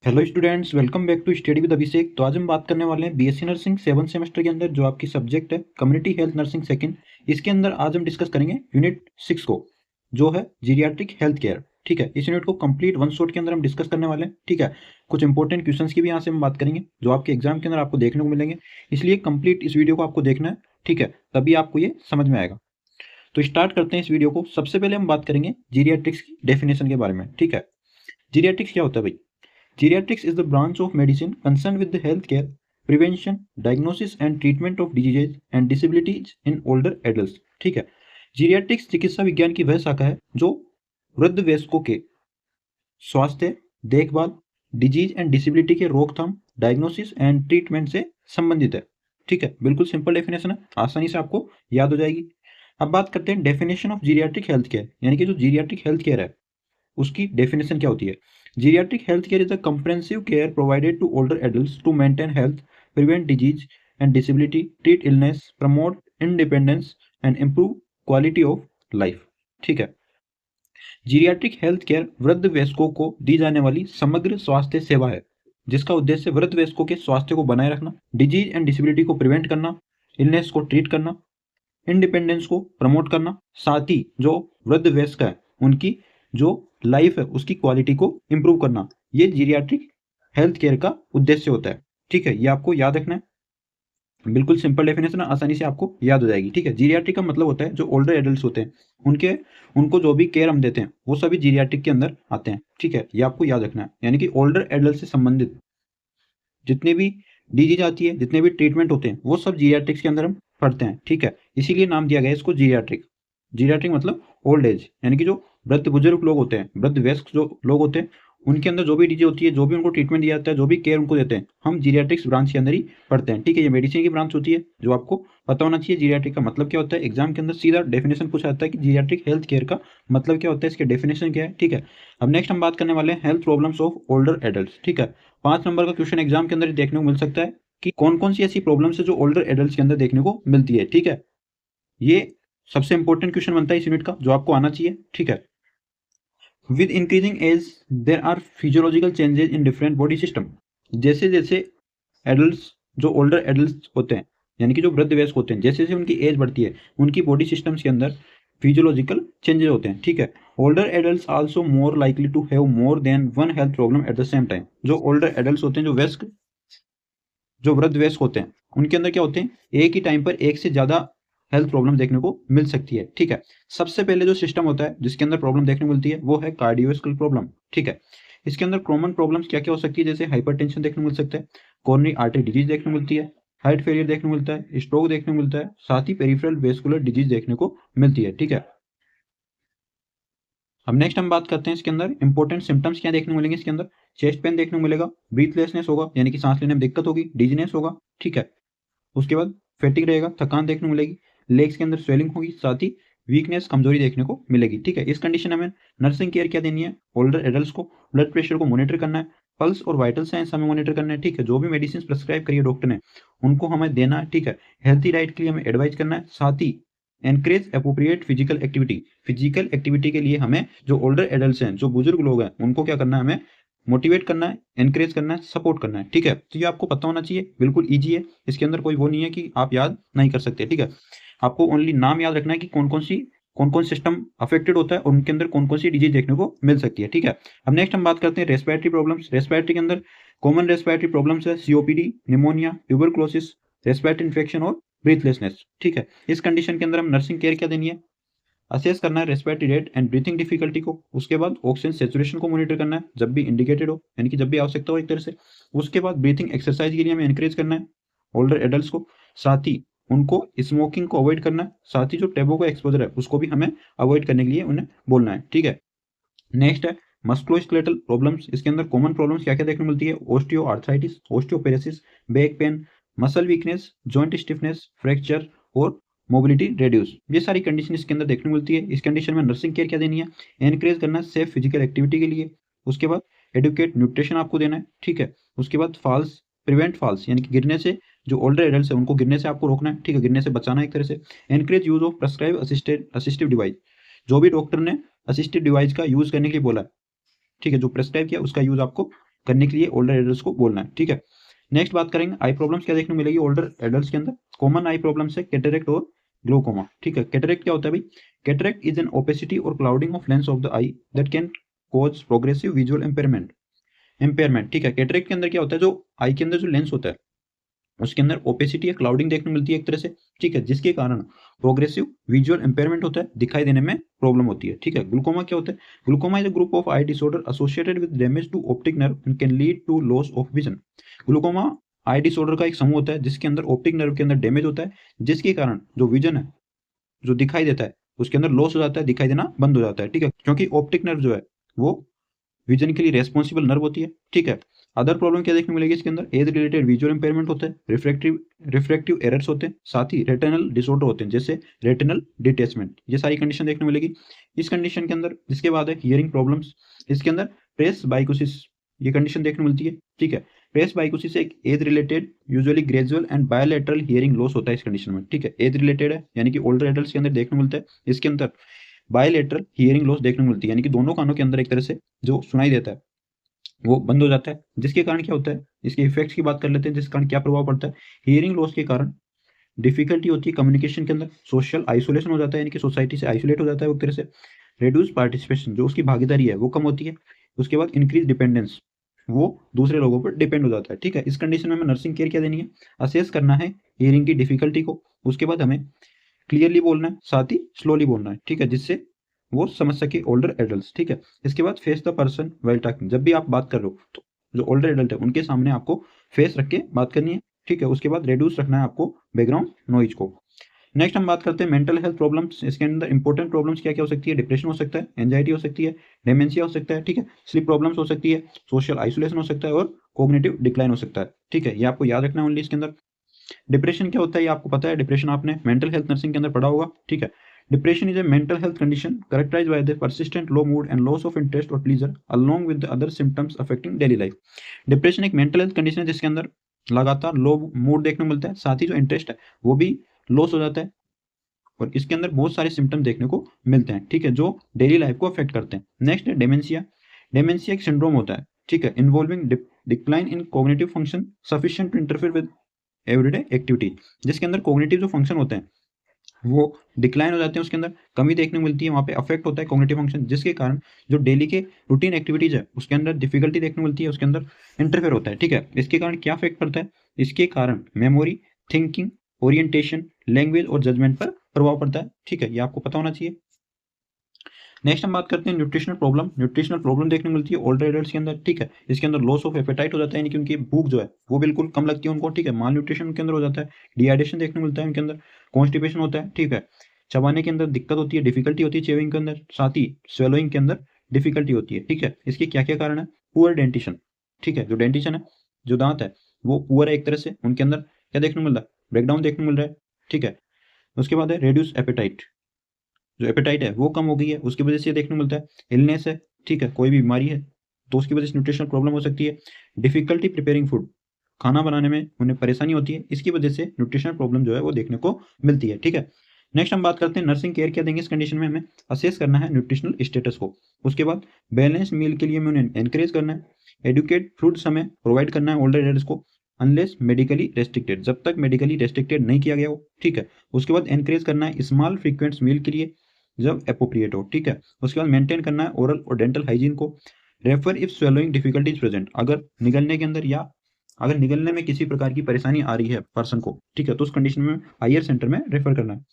Hello students, welcome back to study with Abhishek. तो आज हम बात करने वाले हैं बीएससी नर्सिंग 7 सेमेस्टर के अंदर जो आपकी सब्जेक्ट है कम्युनिटी हेल्थ नर्सिंग सेकंड। इसके अंदर आज हम डिस्कस करेंगे यूनिट 6 को, जो है जीरियाट्रिक हेल्थ केयर। ठीक है, इस यूनिट को कंप्लीट वन शॉट के अंदर हम डिस्कस करने वाले हैं। ठीक है, कुछ इंपॉर्टेंट क्वेश्चंस की भी यहाँ से हम बात करेंगे जो आपके एग्जाम के अंदर आपको देखने को मिलेंगे, इसलिए कंप्लीट इस वीडियो को आपको देखना है। ठीक है, तभी आपको ये समझ में आएगा। तो स्टार्ट करते हैं इस वीडियो को। सबसे पहले हम बात करेंगे जीरियाट्रिक्स की डेफिनेशन के बारे में। ठीक है, जीरियाट्रिक्स क्या होता है भाई? Geriatrics is the branch of medicine concerned with the healthcare, prevention, diagnosis and treatment of diseases and disabilities in older adults। ठीक है, जीरियाट्रिक्स चिकित्सा विज्ञान की वह शाखा है जो वृद्ध वयस्कों के स्वास्थ्य, देखभाल, डिजीज एंड डिसेबिलिटी के रोकथाम, डायग्नोसिस एंड ट्रीटमेंट से संबंधित है। ठीक है, बिल्कुल सिंपल डेफिनेशन है, आसानी से आपको याद हो जाएगी। अब बात करते हैं definition of geriatric health care, यानी कि जो जीरियाट्रिक हेल्थ केयर है उसकी डेफिनेशन क्या होती है। Geriatric health care is a comprehensive care provided to older adults to maintain health, prevent disease and disability, treat illness, promote independence and improve quality of life. ठीक है, geriatric health care वृद्ध वयस्कों को दी जाने वाली समग्र स्वास्थ्य सेवा है जिसका उद्देश्य वृद्ध वयस्कों के स्वास्थ्य को बनाए रखना, डिजीज एंड डिसेबिलिटी को प्रिवेंट करना, इलनेस को ट्रीट करना, इंडिपेंडेंस को प्रमोट करना, साथ ही जो वृद्ध वयस्क है उनकी जो लाइफ है उसकी क्वालिटी को इंप्रूव करना, ये जीरियाट्रिक हेल्थ केयर का उद्देश्य होता है। ठीक है, ये आपको याद रखना है, बिल्कुल सिंपल डेफिनेशन है, आसानी से आपको याद हो जाएगी। ठीक है, जीरियाट्रिक का मतलब होता है जो ओल्डर एडल्ट होते हैं उनके उनको जो भी केयर हम देते हैं वो सभी जीरियाट्रिक के अंदर आते हैं। ठीक है, ये आपको याद रखना है, यानी कि ओल्डर एडल्ट से संबंधित जितने भी डिजीज आती है, जितने भी ट्रीटमेंट होते हैं वो सब जीरियाट्रिक्स के अंदर हम पढ़ते हैं। ठीक है, इसीलिए नाम दिया गया इसको जीरियाट्रिक। जीरियाट्रिक मतलब ओल्ड एज, यानी कि जो वृद्ध बुजुर्ग लोग होते हैं, वृद्ध वयस्क जो लोग होते हैं उनके अंदर जो भी डिजीज होती है, जो भी उनको ट्रीटमेंट दिया जाता है, जो भी केयर उनको देते हैं, हम जीरियाट्रिक्स ब्रांच के अंदर ही पढ़ते हैं। ठीक है, ये मेडिसिन की ब्रांच होती है जो आपको पता होना चाहिए जीरियाट्रिक का मतलब क्या होता है। एग्जाम के अंदर सीधा डेफिनेशन पूछा जाता है कि जीरियाट्रिक हेल्थ केयर का मतलब क्या होता है, इसके डेफिनेशन क्या है। ठीक है, अब नेक्स्ट हम बात करने वाले हैं health problems of older adult. ठीक है, 5 नंबर का क्वेश्चन एग्जाम के अंदर देखने को मिल सकता है कि कौन कौन सी ऐसी प्रॉब्लम्स है जो ओल्डर एडल्ट के अंदर देखने को मिलती है। ठीक है, ये सबसे इंपॉर्टेंट क्वेश्चन बनता है इस यूनिट का जो आपको आना चाहिए। ठीक है, with increasing age there are physiological changes in different body system. जैसे जैसे एडल्ट जो ओल्डर एडल्ट होते हैं, यानी कि जो वृद्ध वयस्क होते हैं, जैसे जैसे उनकी एज बढ़ती है उनकी बॉडी सिस्टम्स के अंदर फिजियोलॉजिकल चेंजेस होते हैं। ठीक है, older adult also more likely to have more than one health problem at the same time. जो ओल्डर एडल्ट होते हैं, जो वयस्क जो वृद्ध वयस्क होते हैं, उनके अंदर क्या होते हैं, एक ही टाइम पर एक से ज्यादा हेल्थ प्रॉब्लम देखने को मिल सकती है। ठीक है, सबसे पहले जो सिस्टम होता है जिसके अंदर प्रॉब्लम देखने को मिलती है वो है कार्डियोवास्कुलर प्रॉब्लम। ठीक है, इसके अंदर कॉमन प्रॉब्लम्स क्या क्या हो सकती है, जैसे हाइपरटेंशन देखने को मिल सकता है, कोरोनरी आर्टरी डिजीज देखने को मिलती है, हार्ट फेलियर देखने को मिलता है, स्ट्रोक देखने को मिलता है, साथ ही पेरिफेरल वेस्कुलर डिजीज देखने को मिलती है। ठीक है, अब नेक्स्ट हम बात करते हैं इसके अंदर इंपॉर्टेंट सिम्टम्स क्या देखने को मिलेंगे। इसके अंदर चेस्ट पेन देखने को मिलेगा, ब्रीथलेसनेस होगा यानी कि सांस लेने में दिक्कत होगी, डिजीनेस होगा। ठीक है, उसके बाद फैटिग रहेगा, थकान देखने को मिलेगी, लेग्स के अंदर स्वेलिंग होगी, साथ ही वीकनेस कमजोरी देखने को मिलेगी। ठीक है, इस कंडीशन में नर्सिंग केयर क्या देनी है, ओल्डर एडल्ट्स को ब्लड प्रेशर को मॉनिटर करना है, पल्स और वाइटल साइंस हमें मॉनिटर करना है। ठीक है, जो भी मेडिसिन प्रेस्क्राइब करिए डॉक्टर ने उनको हमें देना है। ठीक है, हेल्थी डाइट के लिए हमें एडवाइज करना है, साथ ही encourage appropriate physical activity. Physical activity के लिए हमें जो ओल्डर एडल्ट्स हैं, जो बुजुर्ग लोग हैं, उनको क्या करना है, हमें मोटिवेट करना है, एनकरेज करना है, सपोर्ट करना है। ठीक है, तो ये आपको पता होना चाहिए, बिल्कुल ईजी है, इसके अंदर कोई वो नहीं है कि आप याद नहीं कर सकते। ठीक है, आपको ओनली नाम याद रखना है कि कौन कौन सिस्टम अफेक्टेड होता है और उनके अंदर कौन कौन सी डिजीज देखने को मिल सकती है। ठीक है, अब नेक्स्ट हम बात करते हैं रेस्पिरेटरी प्रॉब्लम्स। रेस्पिरेटरी के अंदर कॉमन रेस्पिरेटरी प्रॉब्लम्स है COPD, pneumonia, tuberculosis, respiratory infection और ब्रीथलेसनेस। ठीक है, इस कंडीशन के अंदर हम नर्सिंग केयर क्या देनी है, असेस करना है respiratory rate and breathing difficulty को, उसके बाद ऑक्सीजन सेचुरेशन को मॉनिटर करना है जब भी इंडिकेटेड हो, यानी कि जब भी आवश्यकता हो एक तरह से। उसके बाद ब्रीथिंग एक्सरसाइज के लिए हमें एनकरेज करना है ओल्डर एडल्ट्स को, साथ ही उनको स्मोकिंग को अवॉइड करना है, साथ ही जो टैबो का एक्सपोजर है उसको भी हमें अवॉइड करने के लिए उन्हें बोलना है। ठीक है, नेक्स्ट है मस्कुलोस्केलेटल प्रॉब्लम्स। इसके अंदर कॉमन प्रॉब्लम्स क्या क्या देखने को मिलती है, osteoarthritis, osteoporosis, back pain, muscle weakness, joint stiffness, fracture और मोबिलिटी रेड्यूस, ये सारी कंडीशन इसके अंदर देखने को मिलती है। इस कंडीशन में नर्सिंग केयर क्या देनी है, एनकरेज करना है सेफ फिजिकल एक्टिविटी के लिए, उसके बाद एडुकेट न्यूट्रिशन आपको देना है। ठीक है, उसके बाद फॉल्स प्रिवेंट फॉल्स, यानी कि गिरने से जो ओल्डर एडल्ट है उनको गिरने से आपको रोकना है। ठीक है, गिरने से बचाना है एक तरह से। Encourage use of prescribe assistive device, जो भी डॉक्टर ने असिस्टिव डिवाइस का यूज करने के लिए बोला है, ठीक है, जो प्रेस्क्राइब किया उसका यूज आपको करने के लिए ओल्डर एडल्ट्स को बोलना है, ठीक है। नेक्स्ट बात करेंगे आई प्रॉब्लम्स क्या देखने को मिलेगी ओल्डर एडल्ट्स के अंदर। कॉमन आई प्रॉब्लम्स है कैटरेक्ट और ग्लोकोमा, ठीक है। कैटरेक्ट क्या होता है भाई? कैटरेक्ट इज एन ओपेसिटी और clouding of lens of the I that can cause progressive visual impairment, ठीक है। कैटरेक्ट के अंदर क्या होता है, जो आई के अंदर जो लेंस होता है उसके अंदर ओपेसिटी या क्लाउडिंग देखने को मिलती है एक तरह से, ठीक है, जिसके कारण प्रोग्रेसिव विजुअल इंपेयरमेंट होता है, दिखाई देने में प्रॉब्लम होती है, ठीक है। ग्लूकोमा क्या होता है? Glaucoma is a group of eye disorder associated with damage to optic nerve and can lead to loss of vision. Glaucoma eye disorder का एक समूह होता है जिसके अंदर ऑप्टिक नर्व के अंदर डैमेज होता है, जिसके कारण जो विजन है, जो दिखाई देता है, उसके अंदर लॉस हो जाता है, दिखाई देना बंद हो जाता है, ठीक है, क्योंकि ऑप्टिक नर्व जो है वो विजन के लिए रेस्पॉन्सिबल नर्व होती है, ठीक है। अदर प्रॉब्लम क्या देखने को मिलेगी इसके अंदर? एज रिलेटेड विजुअल इंपेयरमेंट होता है, रिफ्रैक्टिव एरर्स होते हैं, साथ ही रेटिनल डिसऑर्डर होते हैं जैसे रेटिनल डिटैचमेंट, ये सारी कंडीशन देखने को मिलेगी इस कंडीशन के अंदर। इसके बाद है हियरिंग प्रॉब्लम्स, इसके अंदर प्रेस बाइकोसिस, ये कंडीशन देखने को मिलती है, ठीक है। प्रेस बाइकोसिस एक age related usually gradual and bilateral hearing loss होता है इस कंडीशन में, ठीक है। एज रिलेटेड है यानी कि ओल्डर एडल्ट्स के अंदर देखने को मिलता है, इसके अंदर बायोलेटरल हियरिंग लॉस देखने को मिलती है, यानी कि दोनों कानों के अंदर एक तरह से जो सुनाई देता है वो बंद हो जाता है, जिसके कारण क्या होता है, इसके इफेक्ट्स की बात कर लेते हैं, जिस कारण क्या प्रभाव पड़ता है। हियरिंग लॉस के कारण डिफिकल्टी होती है कम्युनिकेशन के अंदर, सोशल आइसोलेशन हो जाता है, यानी कि सोसाइटी से आइसोलेट हो जाता है वो एक तरह से। रिड्यूस पार्टिसिपेशन, जो उसकी भागीदारी है वो कम होती है। उसके बाद इंक्रीज डिपेंडेंस, वो दूसरे लोगों पर डिपेंड हो जाता है, ठीक है। इस कंडीशन में हमें नर्सिंग केयर क्या देनी है? असेस करना है हियरिंग की डिफिकल्टी को, उसके बाद हमें क्लियरली बोलना है, साथ ही स्लोली बोलना है, ठीक है, जिससे वो समझ सके ओल्डर एडल्ट्स, ठीक है। इसके बाद face the person well talking, जब भी आप बात कर रहे हो तो जो ओल्डर एडल्ट है उनके सामने आपको फेस रख के बात करनी है, ठीक है। उसके बाद रिड्यूस रखना है आपको बैकग्राउंड नॉइज को। नेक्स्ट हम बात करते हैं मेंटल हेल्थ प्रॉब्लम्स। इसके अंदर इंपॉर्टेंट प्रॉब्लम्स क्या क्या हो सकती है? डिप्रेशन हो सकता है, एंजाइटी हो सकती है, डेमेंशिया हो सकता है, ठीक है, स्लीप प्रॉब्लम्स हो सकती है, सोशल आइसोलेशन हो सकता है और कॉग्निटिव डिक्लाइन हो सकता है, ठीक है। ये आपको याद रखना है ओनली इसके अंदर। डिप्रेशन क्या होता है ये आपको पता है, डिप्रेशन आपने मेंटल हेल्थ नर्सिंग के अंदर पढ़ा होगा, ठीक है। Depression is a mental health condition characterized by the persistent low mood and loss of interest or pleasure along with the other symptoms affecting daily life। Depression एक mental health condition है जिसके अंदर लगातार लो मूड देखने को मिलता है, साथ ही जो इंटरेस्ट है वो भी लॉस हो जाता है, और इसके अंदर बहुत सारे सिम्टम देखने को मिलते हैं, ठीक है, जो डेली लाइफ को अफेक्ट करते हैं। नेक्स्ट है डेमेंशिया। डेमेंशिया एक सिंड्रोम होता है, ठीक है, involving decline in cognitive function sufficient to interfere with everyday activity, जिसके अंदर कॉग्निटिव जो फंक्शन होते हैं वो डिक्लाइन हो जाते हैं, उसके अंदर कमी देखने को मिलती है, वहाँ पे अफेक्ट होता है कॉग्निटिव फंक्शन, जिसके कारण जो डेली के रूटीन एक्टिविटीज है उसके अंदर डिफिकल्टी देखने को मिलती है, उसके अंदर इंटरफेयर होता है, ठीक है। इसके कारण क्या अफेक्ट पड़ता है? इसके कारण मेमोरी, थिंकिंग, ओरिएंटेशन, लैंग्वेज और जजमेंट पर प्रभाव पड़ता है, ठीक है, ये आपको पता होना चाहिए। नेक्स्ट हम बात करते हैं न्यूट्रिशनल प्रॉब्लम। न्यूट्रिशनल प्रॉब्लम देखने को मिलती है ओल्डर एडल्ट्स के अंदर, ठीक है। इसके अंदर लॉस ऑफ एपेटाइट हो जाता है, यानी कि उनकी भूख जो है वो बिल्कुल कम लगती है उनको, ठीक है। माल न्यूट्रिशन उनके अंदर हो जाता है, डिहाइड्रेशन देखने को मिलता है उनके अंदर, कॉन्स्टिपेशन होता है, ठीक है। चबाने के अंदर दिक्कत होती है, डिफिकल्टी होती है चेविंग के अंदर, साथ ही स्वेलोइंग के अंदर डिफिकल्टी होती है, ठीक है। इसके क्या क्या कारण है? पुअर डेंटिशन, ठीक है, जो डेंटिशन है, जो दांत है वो पुअर है एक तरह से, उनके अंदर क्या देखने को मिल रहा है? ब्रेकडाउन देखने को मिल रहा है, ठीक है। उसके बाद है रेड्यूस एपेटाइट, जो एपेटाइट है वो कम हो गई है, उसकी वजह से ये देखने को मिलता है। इलनेस है, ठीक है, कोई भी बीमारी है तो उसकी वजह से न्यूट्रिशनल प्रॉब्लम हो सकती है। डिफिकल्टी प्रिपेयरिंग फूड, खाना बनाने में उन्हें परेशानी होती है, इसकी वजह से न्यूट्रिशनल प्रॉब्लम जो है वो देखने को मिलती है, ठीक है। नेक्स्ट हम बात करते हैं नर्सिंग केयर क्या देंगे इस कंडीशन में? हमें असेस करना है न्यूट्रिशनल स्टेटस को, उसके बाद बैलेंस मील के लिए हमें उन्हें एनकरेज करना है, एडुकेट फ्रूट्स हमें प्रोवाइड करना है ओल्डर एडल्ट्स को अनलेस मेडिकली रेस्ट्रिक्टेड, जब तक मेडिकली रेस्ट्रिक्टेड नहीं किया गया हो, ठीक है। उसके बाद एनकरेज करना है स्मॉल फ्रीक्वेंट मील के लिए जब एप्रोप्रिएट हो, ठीक है। उसके बाद मेंटेन करना है ओरल और डेंटल हाइजीन को। Refer if swallowing difficulties present, अगर निगलने के अंदर या अगर निगलने में किसी प्रकार की परेशानी आ रही है पर्सन को, ठीक है, तो उस कंडीशन में हायर सेंटर में रेफर करना है।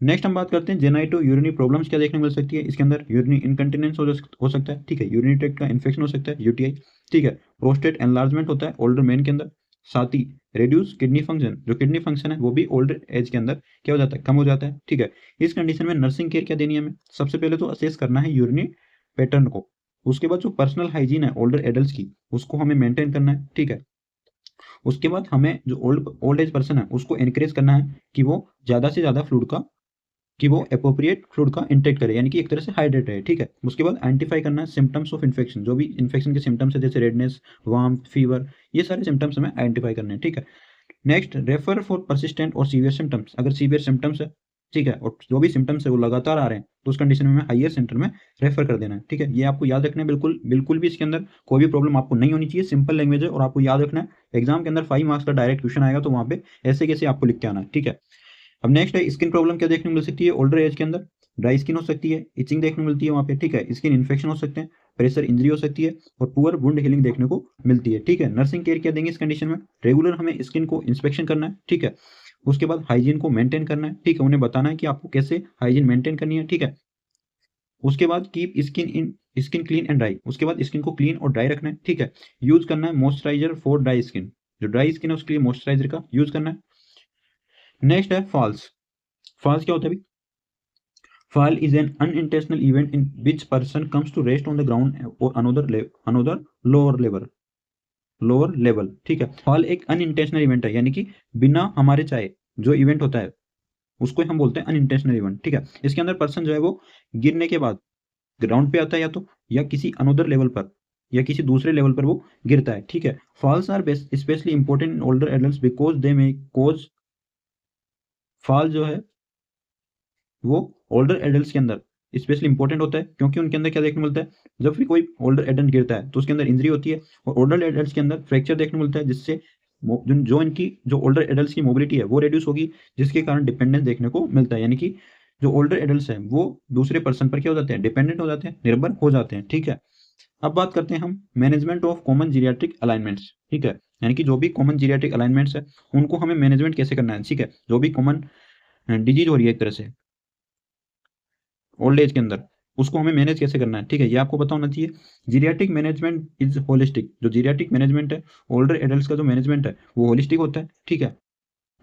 नेक्स्ट हम बात करते हैं जेनाइटो यूरिनी प्रॉब्लम्स क्या देखने को मिल सकती है? इसके अंदर यूरिनी इनकंटिनेंस हो सकता है, ठीक है, यूरिनी ट्रैक्ट का इन्फेक्शन हो सकता है, यूटीआई, ठीक है। प्रोस्टेट एनलार्जमेंट होता है ओल्डर मैन के अंदर, साथ ही रेड्यूस किडनी फंक्शन, जो किडनी फंक्शन है वो भी ओल्डर एज के अंदर क्या हो जाता है? कम हो जाता है, ठीक है। इस कंडीशन में नर्सिंग केयर क्या देनी है हमें? सबसे पहले तो असेस करना है यूरिनी पैटर्न को, उसके बाद जो पर्सनल हाइजीन है ओल्डर एडल्ट की उसको हमें मेंटेन करना है, ठीक है। उसके बाद हमें जो ओल्ड एज पर्सन है उसको एनकरेज करना है कि वो ज़्यादा से ज़्यादा फ्लूइड का कि वो एप्रोप्रिएट फ्लूइड का इंटेक करे, यानी कि एक तरह से हाइड्रेट रहे, ठीक है। उसके बाद आइडेंटिफाई करना है सिम्टम्स ऑफ इन्फेक्शन, जो भी इन्फेक्शन के सिम्टम्स है जैसे रेडनेस, वार्मथ, फीवर, ये सारे सिम्टम्स हमें आइडेंटिफाई करने हैं, ठीक है। नेक्स्ट रेफर फॉर परसिस्टेंट और सीवियर सिम्टम्स, अगर सीवियर सिम्टम्स है ठीक है, और जो भी सिम्टम्स है वो लगातार आ रहे हैं तो उस कंडीशन में हमें हायर सेंटर में रेफर कर देना है। ठीक है, ये आपको याद रखना है, बिल्कुल बिल्कुल भी इसके अंदर कोई भी प्रॉब्लम आपको नहीं होनी चाहिए। सिंपल लैंग्वेज है और आपको याद रखना है, एग्जाम के अंदर 5 मार्क्स का डायरेक्ट क्वेश्चन आएगा तो वहाँ पे ऐसे कैसे आपको लिख के आना है। ठीक है, अब नेक्स्ट है स्किन प्रॉब्लम क्या देखने को मिल सकती है ओल्डर एज के अंदर। ड्राई स्किन हो सकती है, इचिंग देखने को मिलती है वहाँ पे। ठीक है, स्किन इन्फेक्शन हो सकते हैं, प्रेशर इंजरी हो सकती है और पुअर वुंड हीलिंग देखने को मिलती है। ठीक है, नर्सिंग केयर क्या देंगे इस कंडीशन में, रेगुलर हमें स्किन को इंस्पेक्शन करना है। ठीक है, उसके बाद हाइजीन को मेंटेन करना है। ठीक है, उन्हें बताना है कि आपको कैसे हाइजीन मेंटेन करनी है। ठीक है, उसके बाद keep skin clean and dry, उसके बाद स्किन को क्लीन और ड्राई रखना है। ठीक है, यूज करना है मॉइस्चराइजर फॉर ड्राई स्किन, जो ड्राई स्किन है उसके लिए मॉइस्चराइजर का यूज करना है। नेक्स्ट है फॉल्स। फॉल्स क्या होता है? Fall is an unintentional event in which person comes to rest on the ground or another lower level. Lower level. ठीक है, फॉल एक अनइंटेंशनल इवेंट है, यानी कि बिना हमारे चाहे जो इवेंट होता है उसको हम बोलते हैं अनइंटेंशनल इवेंट। ठीक है, इसके अंदर पर्सन जो है वो गिरने के बाद ग्राउंड पे आता है या तो, या किसी अनदर लेवल पर या किसी दूसरे लेवल पर वो गिरता है। ठीक है, falls are specially important in older adults because they may cause, fall जो है वो ओल्डर एडल्ट्स के अंदर स्पेशली इंपॉर्टेंट होता है क्योंकि उनके अंदर क्या देखने को मिलता है, जब भी कोई ओल्डर एडल्ट गिरता है तो उसके अंदर इंजरी होती है और ओल्डर एडल्ट्स के अंदर फ्रैक्चर देखने को मिलता है, जिससे जो इनकी जो ओल्डर एडल्ट्स की मोबिलिटी है वो रिड्यूस होगी, जिसके कारण डिपेंडेंस देखने को मिलता है। यानी कि जो ओल्डर एडल्ट्स हैं वो दूसरे पर्सन पर क्या हो जाते हैं, डिपेंडेंट हो जाते हैं, निर्भर हो जाते हैं। ठीक है, अब बात करते हैं हम management of common geriatric alignments. ठीक है, यानी कि जो भी कॉमन जीरियाट्रिक अलाइनमेंट्स है उनको हमें मैनेजमेंट कैसे करना है। ठीक है, जो भी कॉमन डिजीज हो रही है एक तरह से ओल्ड एज के अंदर, उसको हमें मैनेज कैसे करना है। ठीक है, ये आपको पता होना चाहिए। जीरियाट्रिक मैनेजमेंट इज होलिस्टिक, जो जीरियाट्रिक मैनेजमेंट है ओल्डर एडल्ट्स का जो मैनेजमेंट है वो होलिस्टिक होता है। ठीक है,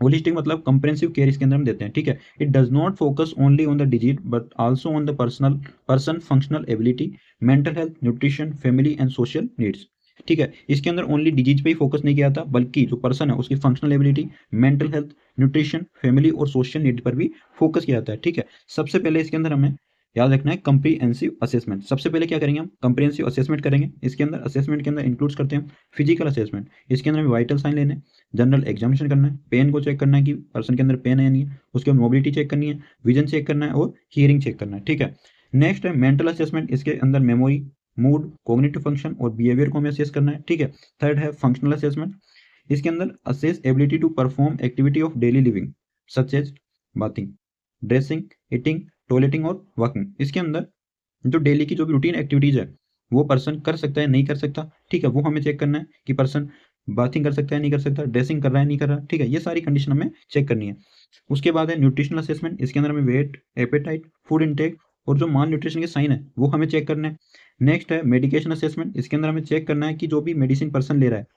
होलिस्टिक मतलब कंप्रेहेंसिव केयर इसके अंदर हम देते हैं। ठीक है, it does not focus only on the disease but also on the person functional ability, mental health, nutrition, family and social needs. ठीक है, इसके अंदर ओनली डिजीज पे ही फोकस नहीं किया था बल्कि जो पर्सन है उसकी functional ability, mental health, nutrition, family और सोशल नीड पर भी फोकस किया जाता है। ठीक है, सबसे पहले इसके अंदर हमें याद रखना है कंप्रीहेंसिव असेसमेंट। सबसे पहले क्या करेंगे, हम कंप्रीहेंसिव असेसमेंट करेंगे। इसके अंदर असेसमेंट के अंदर इंक्लूड करते हैं फिजिकल असेसमेंट, इसके अंदर हमें वाइटल साइन लेने, जनरल एग्जामिनेशन करना है, पेन को चेक करना है कि पर्सन के अंदर पेन है या नहीं है, उसके बाद मोबिलिटी चेक करनी है, विजन चेक करना है और हियरिंग चेक करना है। ठीक है, नेक्स्ट है मेंटल असेसमेंट, इसके अंदर मेमोरी, मूड, कॉग्निटिव फंक्शन और बिहेवियर को हमें असेस करना है। ठीक है, थर्ड है फंक्शनल असेसमेंट, इसके अंदर assess ability to perform activity of daily living such as bathing, dressing, eating, toileting और वॉकिंग। इसके अंदर जो डेली की जो भी रूटीन एक्टिविटीज है वो पर्सन कर सकता है नहीं कर सकता। ठीक है, वो हमें चेक करना है कि पर्सन बाथिंग कर सकता है नहीं कर सकता, ड्रेसिंग कर रहा है नहीं कर रहा। ठीक है, ये सारी कंडीशन हमें चेक करनी है। उसके बाद है न्यूट्रिशनल असेसमेंट, इसके अंदर हमें वेट, एपेटाइट, फूड इनटेक और जो माल न्यूट्रिशन के साइन है वो हमें चेक करना है। नेक्स्ट है मेडिकेशन असेसमेंट, इसके अंदर हमें चेक करना है कि जो भी मेडिसिन पर्सन ले रहा है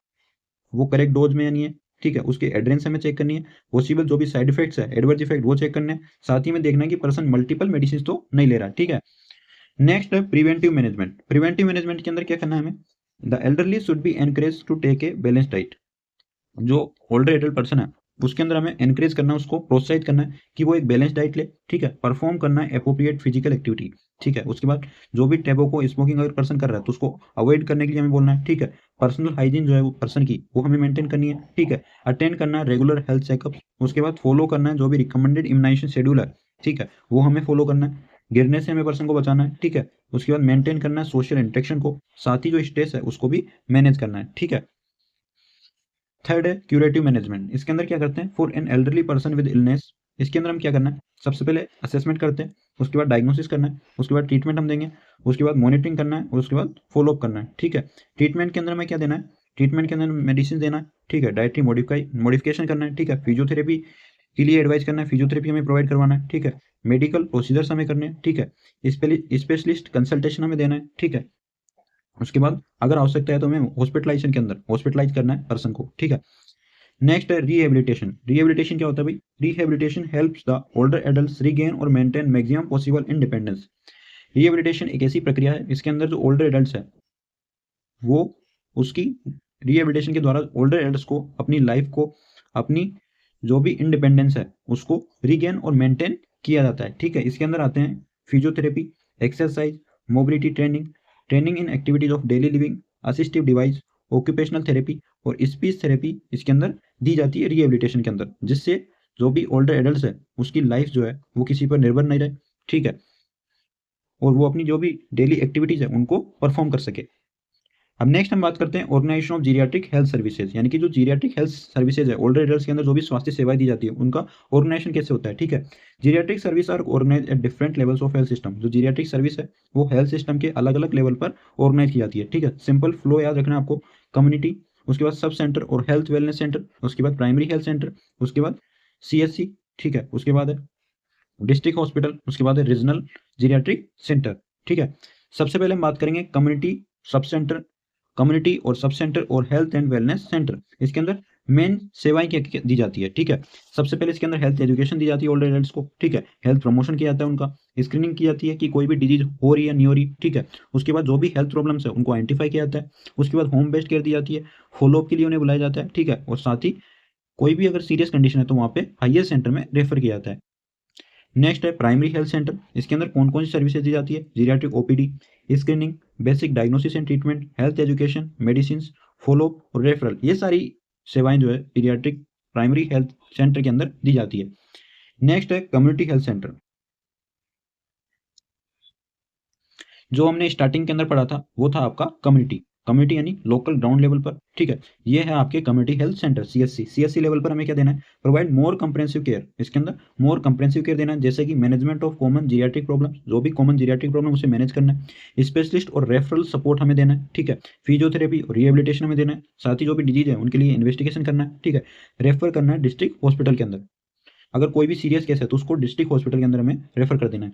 वो करेक्ट डोज में या नहीं है। ठीक है, उसकी एड्रेंस हमें चेक करनी है, पॉसिबल जो भी साइड इफेक्ट्स है, एडवर्स इफेक्ट वो चेक करने हैं, साथ ही में देखना है कि पर्सन मल्टीपल मेडिसिन तो नहीं ले रहा। ठीक है, नेक्स्ट है प्रिवेंटिव मैनेजमेंट। प्रिवेंटिव मैनेजमेंट के अंदर क्या करना है हमें, the elderly should be encourage to take a balance diet. जो ओल्डर एडल्ट पर्सन है उसके अंदर हमें एनकरेज करना है, उसको प्रोत्साहित करना है कि वो एक बैलेंस डाइट ले। ठीक है, परफॉर्म करना है एप्रोप्रिएट फिजिकल एक्टिविटी। ठीक है, उसके बाद जो भी टैबको स्मोकिंग अगर पर्सन कर रहा है तो उसको अवॉइड करने के लिए हमें बोलना है। ठीक है, पर्सनल हाइजीन जो है वो पर्सन की वो हमें मेंटेन करनी है। ठीक है, अटेंड करना है रेगुलर हेल्थ चेकअप, उसके बाद फॉलो करना है जो भी रिकमेंडेड इम्यूनाइजेशन शेड्यूल है। ठीक है, वो हमें फॉलो करना है, गिरने से हमें पर्सन को बचाना है। ठीक है, उसके बाद मेंटेन करना है सोशल इंटरेक्शन को, साथ ही जो स्ट्रेस है उसको भी मैनेज करना है। ठीक है, थर्ड है क्यूरेटिव मैनेजमेंट, इसके अंदर क्या करते हैं for an elderly person with illness. इसके अंदर हम क्या करना है, सबसे पहले असेसमेंट करते हैं, उसके बाद डायग्नोसिस करना है, उसके बाद ट्रीटमेंट हम देंगे, उसके बाद मॉनिटरिंग करना है और उसके बाद फॉलोअप करना है। ठीक है, ट्रीटमेंट के अंदर हमें क्या देना है, ट्रीटमेंट के अंदर मेडिसिन देना है। ठीक है, डाइटरी मॉडिफिकेशन करना है। ठीक है, फिजियोथेरेपी के लिए एडवाइस करना है, फिजियोथेरेपी हमें प्रोवाइड करवाना है। ठीक है, मेडिकल प्रोसीजर्स हमें करने हैं। ठीक है, स्पेशलिस्ट कंसल्टेशन हमें देना है। ठीक है, उसके बाद अगर आवश्यकता है तो हमें हॉस्पिटलाइजेशन के अंदर हॉस्पिटलाइज करना है पर्सन को। ठीक है, नेक्स्ट है रिहेबिलिटेशन। रिहेबिलिटेशन क्या होता है भाई, rehabilitation helps the older adults regain और maintain maximum possible independence. Rehabilitation एक ऐसी प्रक्रिया है इसके अंदर जो ओल्डर एडल्ट्स है वो उसकी रिहेबिलिटेशन के द्वारा ओल्डर एडल्ट्स को अपनी लाइफ को, अपनी जो भी इंडिपेंडेंस है उसको रीगेन और मेंटेन किया जाता है। ठीक है, इसके अंदर आते हैं physiotherapy, exercise, mobility training, training in activities of daily living, assistive device, occupational therapy और स्पीच थेरेपी इसके अंदर दी जाती है रिहेबिलिटेशन के अंदर, जिससे जो भी ओल्डर एडल्ट है उसकी लाइफ जो है वो किसी पर निर्भर नहीं रहे, ठीक है, और वो अपनी जो भी डेली एक्टिविटीज है उनको परफॉर्म कर सके। अब नेक्स्ट हम बात करते हैं organisation of geriatric health services, यानी कि जो जीरियाट्रिक हेल्थ सर्विसेज है ओल्डर एडल्ट्स के अंदर जो भी स्वास्थ्य सेवाएं दी जाती है उनका ऑर्गेनाइजेशन कैसे होता है, ठीक है। Geriatric service are organise at different levels of health system. जो जीरियाट्रिक सर्विस है वो हेल्थ सिस्टम के अलग अलग लेवल पर ऑर्गेनाइज की जाती है, ठीक है। सिंपल फ्लो याद रखना आपको, कम्युनिटी, उसके बाद सब सेंटर और हेल्थ वेलनेस सेंटर, उसके बाद प्राइमरी हेल्थ सेंटर, उसके बाद CHC, ठीक है, उसके बाद है डिस्ट्रिक्ट हॉस्पिटल, उसके बाद है रीजनल जीरियाट्रिक सेंटर, ठीक है। सबसे पहले हम बात करेंगे कम्युनिटी सब सेंटर, कम्युनिटी और सब सेंटर और हेल्थ एंड वेलनेस सेंटर। इसके अंदर मेन सेवाएं क्या क्या दी जाती है, ठीक है। सबसे पहले इसके अंदर हेल्थ एजुकेशन दी जाती है ओल्ड एडल्ट्स को, ठीक है। हेल्थ प्रमोशन किया जाता है, उनका स्क्रीनिंग की जाती है कि कोई भी डिजीज हो रही है नहीं हो रही, ठीक है। उसके बाद जो भी हेल्थ प्रॉब्लम्स है उनको आइडेंटिफाई किया जाता है। उसके बाद होम बेस्ड केयर दी जाती है, फॉलोअप के लिए उन्हें बुलाया जाता है, ठीक है। और साथ ही कोई भी अगर सीरियस कंडीशन है तो वहाँ पे हाइयर सेंटर में रेफर किया जाता है। नेक्स्ट है प्राइमरी हेल्थ सेंटर। इसके अंदर कौन कौन सी सर्विसेज दी जाती है, geriatric OPD, screening, basic diagnosis and treatment, health education, medicine, follow up और रेफरल, ये सारी सेवाएं जो है पीडियाट्रिक प्राइमरी हेल्थ सेंटर के अंदर दी जाती है। नेक्स्ट है कम्युनिटी हेल्थ सेंटर। जो हमने स्टार्टिंग के अंदर पढ़ा था वो था आपका कम्युनिटी, कम्युनिटी यानी लोकल ग्राउंड लेवल पर, ठीक है। ये है आपके community health centre CSC level पर हमें क्या देना है, प्रोवाइड मोर कंप्रेहेंसिव केयर। इसके अंदर मोर कंप्रेहेंसिव केयर देना है, जैसे कि management of common geriatric problem, जो भी कॉमन जीरियाट्रिक प्रॉब्लम उसे मैनेज करना है। स्पेशलिस्ट और रेफरल सपोर्ट हमें देना है, ठीक है। फिजियोथेरेपी और रिहेबिलिटेशन हमें देना है। साथ ही जो भी डिजीज है उनके लिए इन्वेस्टिगेशन करना है, ठीक है। रेफर करना है डिस्ट्रिक्ट हॉस्पिटल के अंदर, अगर कोई भी सीरियस केस है तो उसको डिस्ट्रिक्ट हॉस्पिटल के अंदर हमें रेफर कर देना है।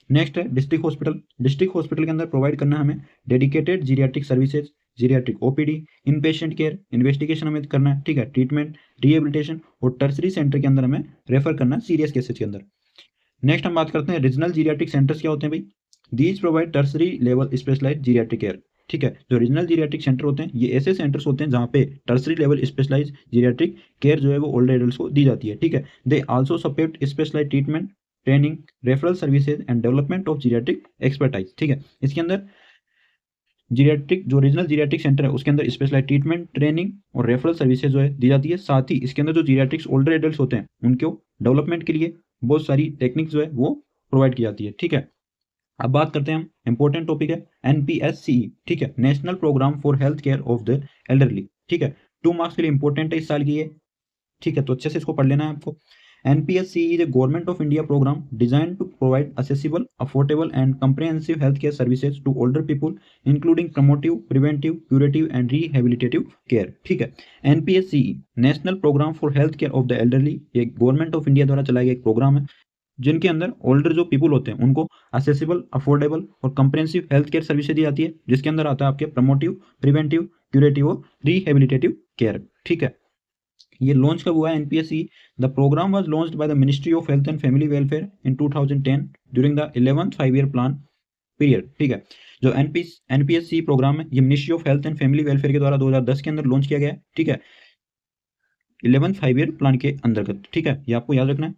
नेक्स्ट है डिस्ट्रिक्ट हॉस्पिटल। डिस्ट्रिक्ट हॉस्पिटल के अंदर प्रोवाइड करना है हमें dedicated geriatric services, geriatric OPD, इन पेशेंट केयर, इन्वेस्टिगेशन हमें करना है, ठीक है, ट्रीटमेंट, रिहेबिलिटेशन, और टर्सरी सेंटर के अंदर हमें रेफर करना है सीरियस केसेज के अंदर। नेक्स्ट हम बात करते हैं रीजनल जीरियाट्रिक सेंटर्स क्या होते हैं भाई। These provide tertiary level specialised geriatric care, ठीक है। जो रीजनल जीरियाट्रिक सेंटर होते हैं ये ऐसे सेंटर्स होते हैं जहाँ पे tertiary level specialised geriatric care जो है वो ओल्ड एडल्ट्स को दी जाती है, ठीक है। They also support specialised treatment, training, referral services and development of geriatric expertise, ठीक है। इसके अंदर जीरियाट्रिक जो रीजनल जीरियाट्रिक सेंटर है उसके अंदर स्पेशलाइज्ड ट्रीटमेंट, ट्रेनिंग और रेफरल सर्विसेज जो है दी जाती है। साथ ही इसके अंदर जो जीरियाट्रिक्स ओल्डर एडल्ट्स होते हैं उनको डेवलपमेंट के लिए बहुत सारी टेक्निक्स जो है वो प्रोवाइड की जाती है, ठीक है। अब बात करते हैं हम, इंपॉर्टेंट टॉपिक है NPSCE, ठीक है, national programme for health care of the elderly, ठीक है। 2 मार्क्स के लिए इंपॉर्टेंट है इस साल की ये, ठीक है, तो अच्छे से इसको पढ़ लेना है आपको। NPSCE is a government of India program designed to provide accessible, affordable and comprehensive healthcare services to older people, including promotive, preventive, curative and rehabilitative care, ठीक है। NPSCE national programme for health care of the elderly, ये government of India द्वारा चलाया गया एक programme है जिनके अंदर ओल्डर जो पीपल होते हैं उनको असेसिबल, अफोर्डेबल और कंप्रेहेंसिव हेल्थ केयर सर्विसेज दी जाती है, जिसके अंदर आता है आपके प्रमोटिव, प्रिवेंटिव, क्यूरेटिव और रिहेबिलिटेटिव केयर, ठीक है। ये लॉन्च कब हुआ है NPSCE? The programme was launched by the ministry of health and family welfare in 2010 during the 11th 5-year plan period, ठीक है। जो NPSCE प्रोग्राम है ये ministry of health and family welfare के द्वारा 2010 के अंदर लॉन्च किया गया है, ठीक है, 11th 5-year प्लान के अंतर्गत, ठीक है, ये आपको याद रखना है।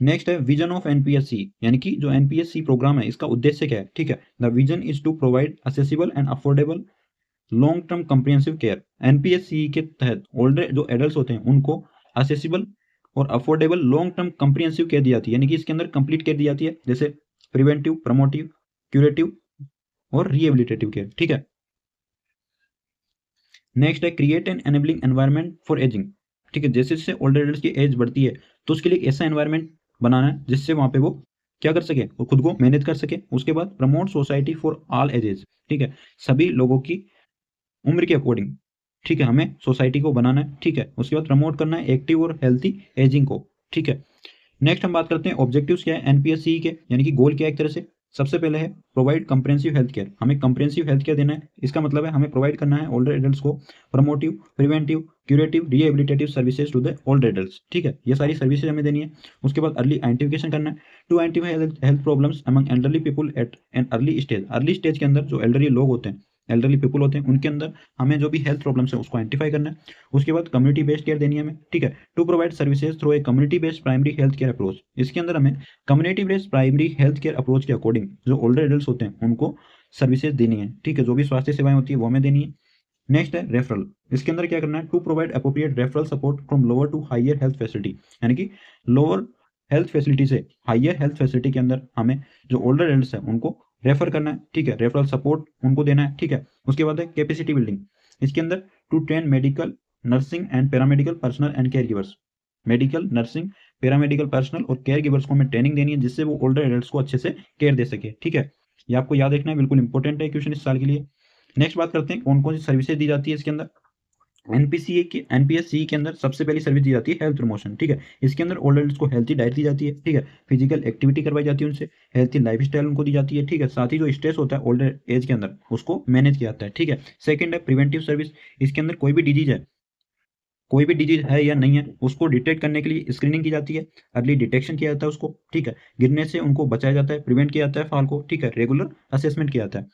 नेक्स्ट है विजन ऑफ NPSCE, यानी कि जो NPSCE प्रोग्राम है इसका उद्देश्य क्या है, ठीक है। The vision is to provide accessible and affordable long term comprehensive care. NPSCE के तहत ओल्डर जो एडल्ट होते हैं उनको असेसिबल और affordable long term comprehensive care दी जाती है, यानी कि इसके अंदर कंप्लीट केयर दी जाती है, जैसे प्रिवेंटिव, प्रमोटिव, क्यूरेटिव और रिहेबिलिटेटिव केयर, ठीक है। नेक्स्ट है create an enabling environment for ageing, ठीक है। जैसे जैसे ओल्डर एडल्ट्स की एज बढ़ती है तो उसके लिए एक ऐसा एनवायरनमेंट बनाना है जिससे वहां पे वो क्या कर सके, वो खुद को मैनेज कर सके। उसके बाद promote society for all ages, ठीक है, सभी लोगों की उम्र के अकॉर्डिंग, ठीक है, हमें सोसाइटी को बनाना है, ठीक है। उसके बाद प्रमोट करना है एक्टिव और हेल्थी एजिंग को, ठीक है। नेक्स्ट हम बात करते हैं ऑब्जेक्टिव्स क्या है NPSCE के, यानी कि गोल क्या है एक तरह से। सबसे पहले है प्रोवाइड कंप्रेहेंसिव हेल्थ केयर, हमें कंप्रेहेंसिव हेल्थ केयर देना है। इसका मतलब है हमें प्रोवाइड करना है ओल्डर एडल्ट्स को promotive, preventive, curative, rehabilitative services to the older adults, ठीक है, ये सारी सर्विसेज हमें देनी है। उसके बाद अर्ली आइडेंटिफिकेशन करना है to identify health problems among elderly people at an early stage. Early stage के अंदर जो एल्डरली लोग होते हैं, एल्डरली पीपल होते हैं, उनके अंदर हमें जो भी हेल्थ प्रॉब्लम्स है उसको आइडेंटिफाई करना है। उसके बाद कम्युनिटी बेस्ड केयर देनी है हमें, ठीक है, to provide services through a community based primary health care approach. इसके अंदर हमें community based primary health care approach के अकॉर्डिंग जो ओल्डर एडल्ट्स होते हैं उनको सर्विसेज देनी है, ठीक है, जो भी स्वास्थ्य सेवाएं होती है वो हमें देनी है। नेक्स्ट है रेफरल। इसके अंदर क्या करना है, to provide appropriate referral support from lower to higher health facility, यानी कि लोअर हेल्थ फैसिलिटी से हायर हेल्थ फैसिलिटी के अंदर हमें जो ओल्डर एडल्ट्स है उनको रेफर करना है, ठीक है, रेफरल सपोर्ट उनको देना है, ठीक है। उसके बाद है कैपेसिटी बिल्डिंग। इसके अंदर to train medical, nursing and paramedical personal and caregivers, medical, nursing, paramedical personal और केयर गिवर्स को हमें ट्रेनिंग देनी है जिससे वो ओल्डर एडल्ट्स को अच्छे से केयर दे सके, ठीक है। ये आपको याद रखना है, बिल्कुल इंपॉर्टेंट है क्वेश्चन इस साल के लिए। नेक्स्ट बात करते हैं कौन कौन सी सर्विसेज दी जाती है इसके अंदर। एनपीसीए के एनपीएससी के अंदर सबसे पहली सर्विस दी जाती है हेल्थ प्रमोशन, ठीक है। इसके अंदर ओल्ड एडल्ट्स को हेल्थी डाइट दी जाती है, ठीक है, फिजिकल एक्टिविटी करवाई जाती है उनसे, हेल्थी लाइफ स्टाइल उनको दी जाती है, ठीक है। साथ ही जो स्ट्रेस होता है ओल्डर एज के अंदर उसको मैनेज किया जाता है, ठीक है। सेकंड है प्रिवेंटिव सर्विस। इसके अंदर कोई भी डिजीज है, कोई भी डिजीज है या नहीं है उसको डिटेक्ट करने के लिए स्क्रीनिंग की जाती है, अर्ली डिटेक्शन किया जाता है उसको, ठीक है। गिरने से उनको बचाया जाता है, प्रिवेंट किया जाता है फॉल को, ठीक है। रेगुलर असेसमेंट किया जाता है।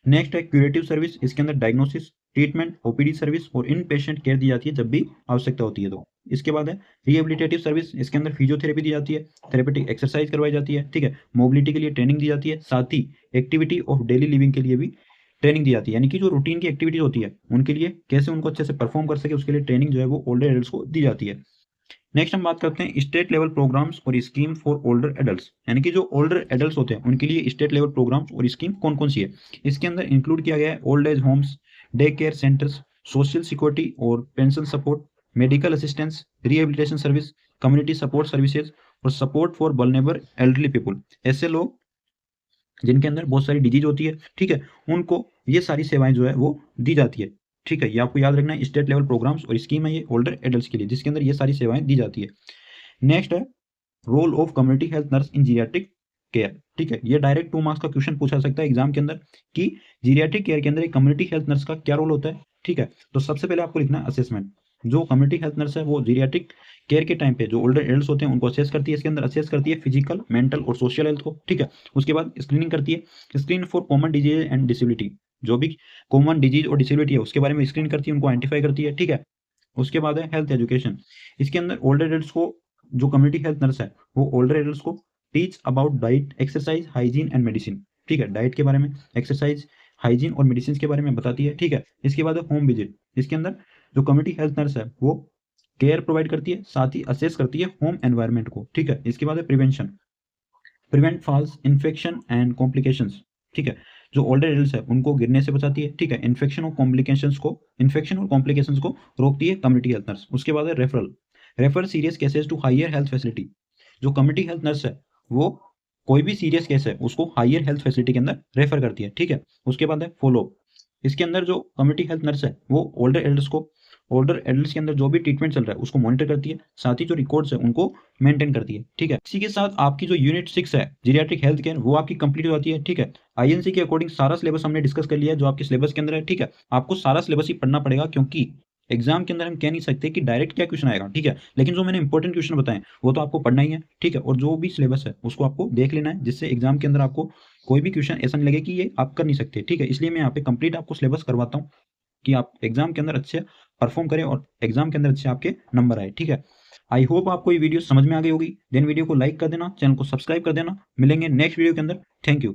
नेक्स्ट है क्यूरेटिव सर्विस। इसके अंदर डायग्नोसिस, ट्रीटमेंट, ओपीडी सर्विस और इन पेशेंट केयर दी जाती है जब भी आवश्यकता होती है तो। इसके बाद है रिहेबिलिटेटिव सर्विस। इसके अंदर फिजियोथेरेपी दी जाती है, थेरेपेटिक एक्सरसाइज करवाई जाती है, ठीक है, मोबिलिटी के लिए ट्रेनिंग दी जाती है, साथ ही एक्टिविटी ऑफ डेली लिविंग के लिए भी ट्रेनिंग दी जाती है, यानी कि जो रूटीन की एक्टिविटीज होती है उनके लिए कैसे उनको अच्छे से परफॉर्म कर सके उसके लिए ट्रेनिंग जो है वो ओल्डर एडल्ट्स को दी जाती है। नेक्स्ट हम बात करते हैं स्टेट लेवल प्रोग्राम्स और स्कीम फॉर ओल्डर एडल्ट्स, यानी कि जो ओल्डर एडल्ट्स होते हैं उनके लिए स्टेट लेवल प्रोग्राम्स और स्कीम कौन कौन सी है। इसके अंदर इंक्लूड किया गया है old age homes, day care centres, social security और pension support, medical assistance, rehabilitation service, community support services और support for vulnerable elderly people. ऐसे लोग जिनके अंदर बहुत सारी डिजीज होती है, ठीक है, उनको ये सारी सेवाएं जो है वो दी जाती है, ठीक है। ये आपको याद रखना है, स्टेट लेवल प्रोग्राम्स और स्कीम है ये ओल्डर एडल्ट्स के लिए जिसके अंदर ये सारी सेवाएं दी जाती है। नेक्स्ट है role of community health nurse in geriatric care, ठीक है। ये डायरेक्ट 2 मार्क्स का क्वेश्चन पूछा सकता है एग्जाम के अंदर कि जीरियाट्रिक केयर के अंदर एक कम्युनिटी हेल्थ नर्स का क्या रोल होता है, ठीक है। तो सबसे पहले आपको लिखना है असेसमेंट। जो कम्युनिटी हेल्थ नर्स है वो जीरियाट्रिक केयर के टाइम पे जो ओल्डर एडल्ट्स होते हैं उनको असेस करती है, इसके अंदर असेस करती है फिजिकल, मेंटल और सोशल हेल्थ को, ठीक है। उसके बाद स्क्रीनिंग करती है, screen for common disease and disability, जो भी कॉमन डिजीज और डिसेबिलिटी है उसके बारे में स्क्रीन करती है, उनको आइडेंटिफाई करती है, ठीक है। उसके बाद है हेल्थ एजुकेशन। इसके अंदर ओल्डर एडल्ट्स को जो कम्युनिटी हेल्थ नर्स है वो ओल्डर एडल्ट्स को teach about diet, exercise, hygiene and medicine, ठीक है। डाइट के बारे में, एक्सरसाइज, हाइजीन और मेडिसिन के बारे में बताती है, ठीक है। इसके बाद है होम विजिट। इसके अंदर जो कम्युनिटी हेल्थ नर्स है वो केयर प्रोवाइड करती है, साथ ही असेस करती है होम एनवायरनमेंट को, ठीक है। इसके बाद है prevention, prevent falls, infection and complications, ठीक है। जो ओल्डर एडल्ट्स है उनको गिरने से बचाती है, ठीक है। इन्फेक्शन और कॉम्प्लिकेशंस को रोकती है कम्युनिटी हेल्थ नर्स। उसके बाद है referral, refer serious cases to higher health facility. जो कम्युनिटी हेल्थ नर्स है वो कोई भी सीरियस केस है उसको हायर हेल्थ फैसिलिटी के अंदर रेफर करती है, ठीक है। उसके बाद है फॉलो। इसके अंदर जो कम्युनिटी हेल्थ नर्स है वो ओल्डर एडल्ट्स के अंदर जो भी ट्रीटमेंट चल रहा है उसको मॉनिटर करती है, साथ ही जो रिकॉर्ड्स है उनको मेंटेन करती है, ठीक है। इसी के साथ आपकी जो यूनिट 6 है जीरियाट्रिक हेल्थ केयर वो आपकी कंप्लीट हो जाती है, ठीक है। आईएनसी के अकॉर्डिंग सारा सिलेबस हमने डिस्कस कर लिया है जो आपके सिलेबस के अंदर है, ठीक है। आपको सारा सिलेबस ही पढ़ना पड़ेगा क्योंकि एग्जाम के अंदर हम कह नहीं सकते कि डायरेक्ट क्या क्वेश्चन आएगा, ठीक है। लेकिन जो मैंने इंपॉर्टेंट क्वेश्चन बताए वो तो आपको पढ़ना ही है, ठीक है। और जो भी सिलेबस है उसको आपको देख लेना है जिससे एग्जाम के अंदर आपको कोई भी क्वेश्चन ऐसा नहीं लगे कि ये आप कर नहीं सकते, ठीक है। इसलिए मैं यहाँ पे कंप्लीट आपको सिलेबस करवाता हूँ कि आप एग्जाम के अंदर अच्छे परफॉर्म करें और एग्जाम के अंदर अच्छे आपके नंबर आए, ठीक है। आई होप आपको ये वीडियो समझ में आ गई होगी। देन वीडियो को लाइक कर देना, चैनल को सब्सक्राइब कर देना। मिलेंगे नेक्स्ट वीडियो के अंदर। Thank you.